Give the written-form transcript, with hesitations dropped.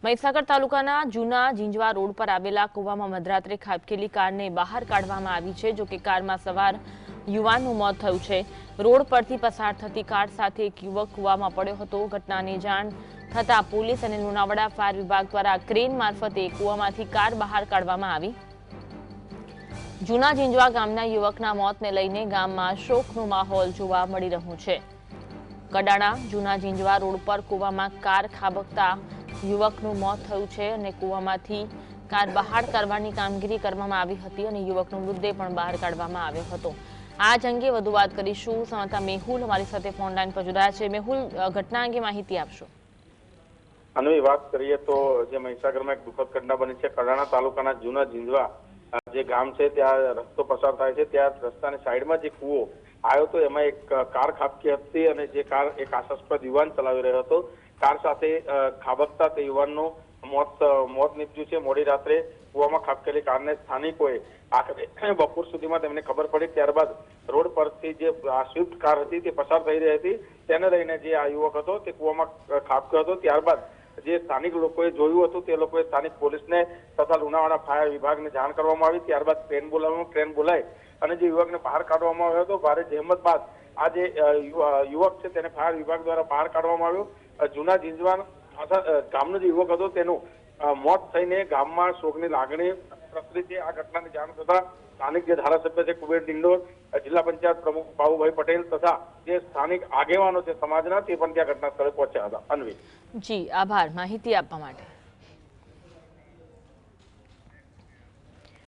મહીસાગર તાલુકાના જૂના ઝીંઝવા રોડ પર આવેલા કૂવામાં મધરાત્રે ખાબકેલી કારને બહાર કાઢવામાં આવી છે। જો કે કારમાં સવાર યુવાનનું મોત થયું છે। રોડ પરથી પસાર થતી કાર સાથે એક યુવક કૂવામાં પડ્યો હતો। ઘટનાની જાણ થતાં પોલીસ અને લુણાવાડા ફાયર વિભાગ દ્વારા ક્રેન મારફતે કૂવામાંથી કાર બહાર કાઢવામાં આવી। જૂના ઝીંઝવા ગામના યુવકના મોતને લઈને ગામમાં શોકનો માહોલ જોવા મળી રહ્યો છે। કડાણા જૂના ઝીંઝવા રોડ પર કૂવામાં કાર ખાબકતા યુવકનું મોત થયું છે અને કૂવામાંથી કાર બહાર કાઢવાની કામગીરી કરવામાં આવી હતી અને યુવકનો મૃતદેહ પણ બહાર કાઢવામાં આવ્યો હતો। આ જ અંગે વધુ વાત કરીશું। સંવાદદાતા મેહુલ અમારી સાથે ફોન લાઈન પર જોડાયા છે। મેહુલ, ઘટના અંગે માહિતી આપશો। આની વાત કરીએ તો જે મહીસાગરમાં એક દુઃખદ ઘટના બની છે। કડાણા તાલુકાના જૂના ઝીંઝવા જે ગામ છે ત્યાં રસ્તો પસાર થાય છે, ત્યાં રસ્તાની સાઈડમાં જે કૂવો આવ્યો હતો એમાં એક કાર ખાબકી હતી અને જે કાર એક આશાસ્પદ યુવાન ચલાવી રહ્યો હતો। કાર સાથે ખાબકતા તે યુવાનનું મોત નીપજ્યું છે। મોડી રાત્રે કૂવામાં ખાબકેલી કારને સ્થાનિકોએ આખરે બપોર સુધીમાં તેમને ખબર પડી। ત્યારબાદ રોડ પરથી જે સ્વિફ્ટ કાર હતી તે પસાર થઈ રહી હતી, તેને લઈને જે આ યુવક હતો તે કૂવામાં ખાબક્યો હતો। ત્યારબાદ જે સ્થાનિક લોકોએ જોયું હતું તે લોકોએ સ્થાનિક પોલીસને તથા લુણાવાડા ફાયર વિભાગને જાણ કરવામાં આવી। ત્યારબાદ ટ્રેન બોલાવી અને જે યુવકને બહાર કાઢવામાં આવ્યો હતો। ભારે જહેમત બાદ આ જે યુવક છે તેને ફાયર વિભાગ દ્વારા બહાર કાઢવામાં આવ્યો। જૂના ઝીંઝવા ગામનો જે યુવક હતો તેનું મોત થઈને ગામમાં શોકની લાગણી પ્રસરી છે। આ ઘટનાની જાણ થતા સ્થાનિક જે ધારાસભ્ય છે કુબેર ડિંડોર, જિલ્લા પંચાયત પ્રમુખ બાબુભાઈ પટેલ તથા જે સ્થાનિક આગેવાનો છે સમાજના તે પણ ત્યાં ઘટના સ્થળે પહોંચ્યા હતા। અન્વી જી, આભાર માહિતી આપવા માટે।